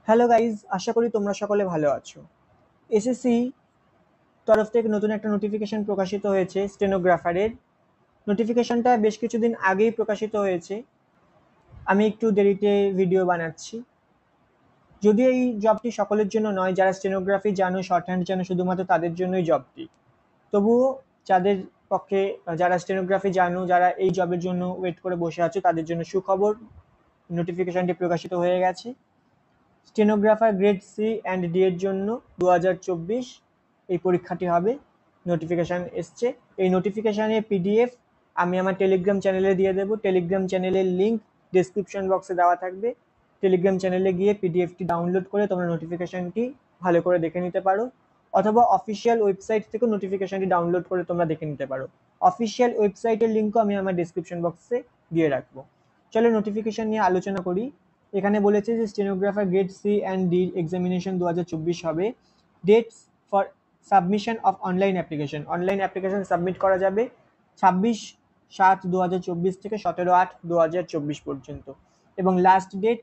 Hello guys, আশা করি তোমরা সকলে ভালো আছো। এসএসসি তরফ থেকে নতুন একটা নোটিফিকেশন প্রকাশিত হয়েছে স্টেনোগ্রাফারের। নোটিফিকেশনটা বেশ কিছুদিন আগেই প্রকাশিত হয়েছে। আমি একটু দেরিতে ভিডিও বানাচ্ছি। যদিও এই জবটি সকলের জন্য নয়, যারা স্টেনোগ্রাফি জানো, শর্ট হ্যান্ড জানো, শুধুমাত্র তাদের জন্যই জবটি। তবুও যাদের পক্ষে, যারা স্টেনোগ্রাফি জানো, যারা এই জবের জন্য ওয়েট করে বসে আছো, তাদের জন্য সুখবর, নোটিফিকেশনটি প্রকাশিত হয়ে গেছে। Stenographer grade C and D এর জন্য 2024 এই পরীক্ষাটি হবে। নোটিফিকেশান এসছে। এই নোটিফিকেশানের পিডিএফ আমি আমার টেলিগ্রাম চ্যানেলে দিয়ে দেবো। টেলিগ্রাম চ্যানেলের লিঙ্ক ডিসক্রিপশন বক্সে দেওয়া থাকবে। টেলিগ্রাম চ্যানেলে গিয়ে পিডিএফটি ডাউনলোড করে তোমরা নোটিফিকেশানটি ভালো করে দেখে নিতে পারো, অথবা অফিসিয়াল ওয়েবসাইট থেকে নোটিফিকেশানটি ডাউনলোড করে তোমরা দেখে নিতে পারো। অফিসিয়াল ওয়েবসাইটের লিঙ্কও আমি আমার ডিসক্রিপশন বক্সে দিয়ে রাখবো। চলো নোটিফিকেশান নিয়ে আলোচনা করি। এখানে বলেছে যে stenographer grade C and D examination 2024 হবে। Dates for submission of online application, online application submit করা যাবে 26/7/2024 থেকে 17/8/2024 পর্যন্ত, এবং last date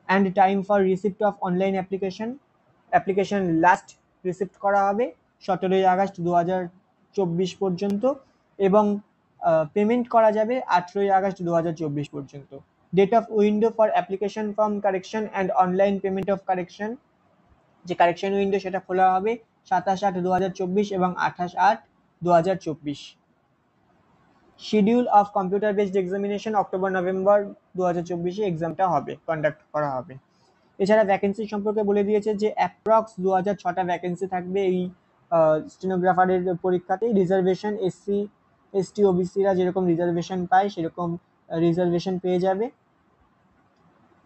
and time for receipt of online application last receipt করা হবে 17 আগস্ট 2024 পর্যন্ত, এবং পেমেন্ট করা যাবে 18 আগস্ট 2024 পর্যন্ত। Date of window for application form correction and online payment of correction, যে কারেকশন উইন্ডো সেটা খোলা হবে 27/8/2024 এবং 28/8/2024। Schedule of computer based examination October November 2024 এক্সামটা হবে, কন্ডাক্ট করা হবে। এছাড়া ভ্যাকেন্সি সম্পর্কে বলে দিয়েছে যে অ্যাপ্রক্স 2006টা ভ্যাকেন্সি থাকবে এই স্টেনোগ্রাফারের পরীক্ষাতে। রিজার্ভেশন এসসি এসটি ওবিসিরা যেরকম রিজার্ভেশন পায় সেরকম রিজার্ভেশন পেয়ে যাবে।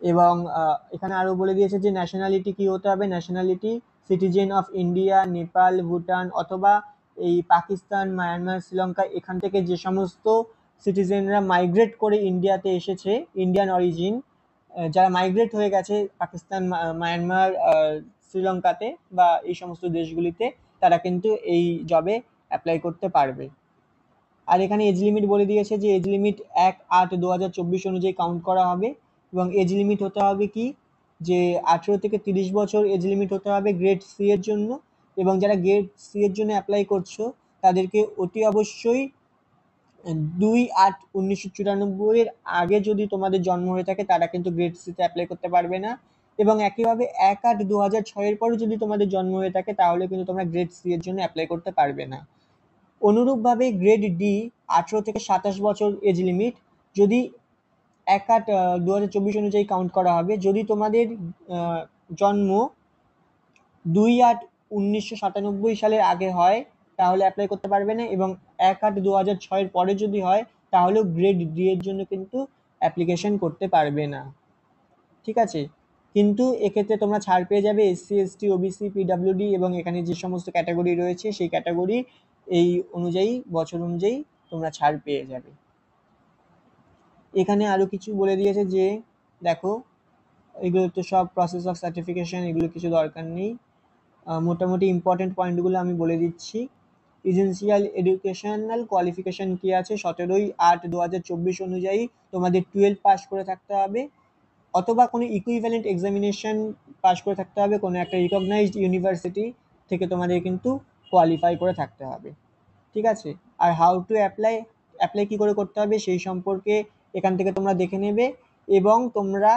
এবং এখানে আরও বলে দিয়েছে যে ন্যাশনালিটি কী হতে হবে। Nationality citizen of India, Nepal, Bhutan, অথবা এই পাকিস্তান, মায়ানমার, শ্রীলঙ্কা, এখান থেকে যে সমস্ত সিটিজেনরা মাইগ্রেট করে ইন্ডিয়াতে এসেছে, ইন্ডিয়ান অরিজিন, যারা মাইগ্রেট হয়ে গেছে পাকিস্তান, মায়ানমার, শ্রীলঙ্কাতে বা এই সমস্ত দেশগুলিতে, তারা কিন্তু এই জবে অ্যাপ্লাই করতে পারবে। আর এখানে এজ লিমিট বলে দিয়েছে যে এজ লিমিট 1/8/2024 অনুযায়ী কাউন্ট করা হবে, এবং এজ লিমিট হতে হবে কি, যে 18 থেকে 30 বছর এজ লিমিট হতে হবে গ্রেড সি এর জন্য। এবং যারা গ্রেড সি এর জন্য অ্যাপ্লাই করছো তাদেরকে অতি অবশ্যই 2/8/1994 এর আগে যদি তোমাদের জন্ম হয়ে থাকে তারা কিন্তু গ্রেড সিতে অ্যাপ্লাই করতে পারবে না, এবং একইভাবে 1/8/2006 এর পরে যদি তোমাদের জন্ম হয়ে থাকে তাহলে কিন্তু তোমরা গ্রেড সি এর জন্য অ্যাপ্লাই করতে পারবে না। অনুরূপভাবে গ্রেড ডি 18 থেকে 27 বছর এজ লিমিট, যদি 1/8/2024 অনুযায়ী কাউন্ট করা হবে। যদি তোমাদের জন্ম 2/8/1997 সালের আগে হয় তাহলে অ্যাপ্লাই করতে পারবে না, এবং 1/8/2006 এর পরে যদি হয় তাহলেও গ্রেড ডি এর জন্য কিন্তু অ্যাপ্লিকেশন করতে পারবে না। ঠিক আছে, কিন্তু এক্ষেত্রে তোমরা ছাড় পেয়ে যাবে এসসি এসটি ওবিসি পিডাব্লিউডি, এবং এখানে যে সমস্ত ক্যাটাগরি রয়েছে সেই ক্যাটাগরি এই অনুযায়ী বছর অনুযায়ী তোমরা ছাড় পেয়ে যাবে। এখানে আরও কিছু বলে দিয়েছে যে দেখো, এগুলো তো সব প্রসেস অফ সার্টিফিকেশন, এগুলো কিছু দরকার নেই। মোটামুটি ইম্পর্টেন্ট পয়েন্টগুলো আমি বলে দিচ্ছি। এসেনশিয়াল এডুকেশনাল কোয়ালিফিকেশন কি আছে, 17/8/2024 অনুযায়ী তোমাদের 12 পাস করে থাকতে হবে, অথবা কোনো ইকুইভ্যালেন্ট এক্সামিনেশন পাস করে থাকতে হবে, কোনো একটা রিকগনাইজড ইউনিভার্সিটি থেকে তোমাদের কিন্তু কোয়ালিফাই করে থাকতে হবে। ঠিক আছে, আর হাউ টু অ্যাপ্লাই কী করে করতে হবে সেই সম্পর্কে এখান থেকে তোমরা দেখে নেবে, এবং তোমরা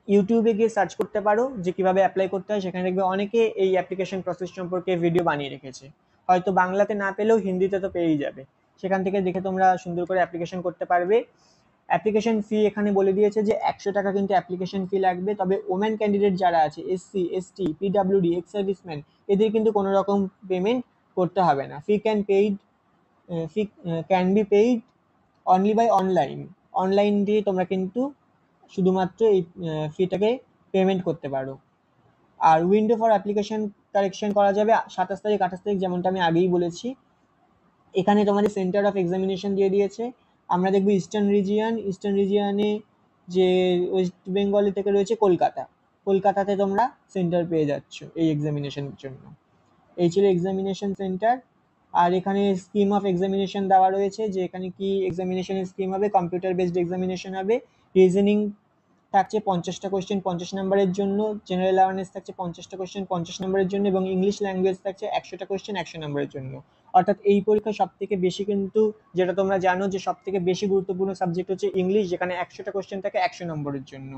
ইউটিউবে গিয়ে সার্চ করতে পারো যে কীভাবে অ্যাপ্লাই করতে হয়। সেখানে দেখবে অনেকে এই অ্যাপ্লিকেশন প্রসেস সম্পর্কে ভিডিও বানিয়ে রেখেছে, হয়তো বাংলাতে না পেলেও হিন্দিতে তো পেয়েই যাবে। সেখান থেকে দেখে তোমরা সুন্দর করে অ্যাপ্লিকেশন করতে পারবে। অ্যাপ্লিকেশন ফি এখানে বলে দিয়েছে যে 100 টাকা কিন্তু অ্যাপ্লিকেশন ফি লাগবে, তবে ওমেন ক্যান্ডিডেট যারা আছে, SC ST PWD ex serviceman, এদের কিন্তু কোনো রকম পেমেন্ট করতে হবে না। Fee can be paid only by online দিয়ে তোমরা কিন্তু শুধুমাত্র এই ফিটাকে পেমেন্ট করতে পারো। আর উইন্ডো ফর অ্যাপ্লিকেশন কারেকশন করা যাবে 27 তারিখ 28 তারিখ, যেমনটা আমি আগেই বলেছি। এখানে তোমাদের সেন্টার অফ এক্সামিনেশন দিয়ে দিয়েছে। আমরা দেখব ইস্টার্ন রিজিয়নে যে ওয়েস্ট বেঙ্গল থেকে রয়েছে কলকাতাতে তোমরা সেন্টার পেয়ে যাচ্ছ এই এক্সামিনেশনের জন্য। এই ছিল এক্সামিনেশন সেন্টার। আর এখানে স্কিম অফ এক্সামিনেশন দেওয়া রয়েছে, যে এখানে কি এক্সামিনেশনের স্কিম হবে। কম্পিউটার বেসড এক্সামিনেশন হবে, রিজনিং থাকছে 50টা কোয়েশ্চেন 50 নম্বরের জন্য, জেনারেল অ্যাওয়ারনেস থাকছে 50টা কোয়েশ্চেন 50 নম্বরের জন্য, এবং ইংলিশ ল্যাঙ্গুয়েজ থাকছে 100টা কোয়েশ্চেন 100 নম্বরের জন্য। অর্থাৎ এই পরীক্ষায় সব থেকে বেশি কিন্তু, যেটা তোমরা জানো যে সব থেকে বেশি গুরুত্বপূর্ণ সাবজেক্ট হচ্ছে ইংলিশ, যেখানে 100টা কোয়েশ্চেন থাকে 100 নম্বরের জন্য,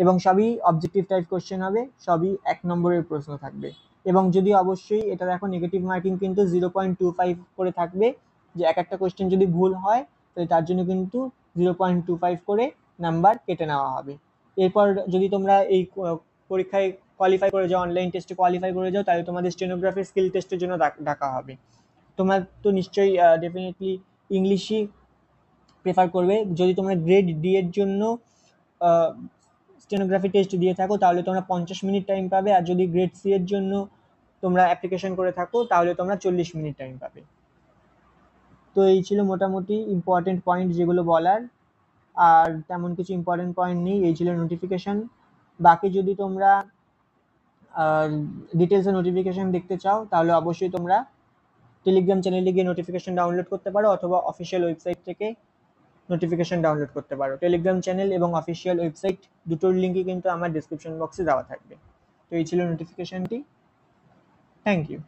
এবং সবই অবজেক্টিভ টাইপ কোয়েশ্চেন হবে, সবই 1 নম্বরের প্রশ্ন থাকবে। এবং যদি অবশ্যই এটা দেখো নেগেটিভ মার্কিং কিন্তু 0.25 করে থাকবে, যে এক একটা কোয়েশ্চেন যদি ভুল হয় তাহলে তার জন্য কিন্তু 0.25 করে নাম্বার কেটে নেওয়া হবে। এরপর যদি তোমরা এই পরীক্ষায় কোয়ালিফাই করে যাও, অনলাইন টেস্টে কোয়ালিফাই করে যাও, তাহলে তোমাদের স্টেনোগ্রাফি স্কিল টেস্টের জন্য ডাকা হবে। তোমরা তো নিশ্চয়ই ডেফিনেটলি ইংলিশই প্রেফার করবে। যদি তোমরা গ্রেড ডি এর জন্য স্টেনোগ্রাফি টেস্ট দিয়ে থাকো তাহলে তোমরা 50 মিনিট টাইম পাবে, আর যদি গ্রেড সি এর জন্য তোমরা অ্যাপ্লিকেশন করে থাকো তাহলে তোমরা 40 মিনিট টাইম পাবে। তো এই ছিল মোটামুটি ইম্পর্টেন্ট পয়েন্ট যেগুলো বলার, আর তেমন কিছু ইম্পর্টেন্ট পয়েন্ট নেই। এই ছিল নোটিফিকেশন। বাকি যদি তোমরা ডিটেলসে নোটিফিকেশন দেখতে চাও তাহলে অবশ্যই তোমরা টেলিগ্রাম চ্যানেলে গিয়ে নোটিফিকেশন ডাউনলোড করতে পারো, অথবা অফিসিয়াল ওয়েবসাইট থেকে নোটিফিকেশন ডাউনলোড করতে পারো। টেলিগ্রাম চ্যানেল এবং অফিসিয়াল ওয়েবসাইট দুটোর লিঙ্কই কিন্তু আমার ডিসক্রিপশন বক্সে দেওয়া থাকবে। তো এই ছিল নোটিফিকেশনটি। Thank you.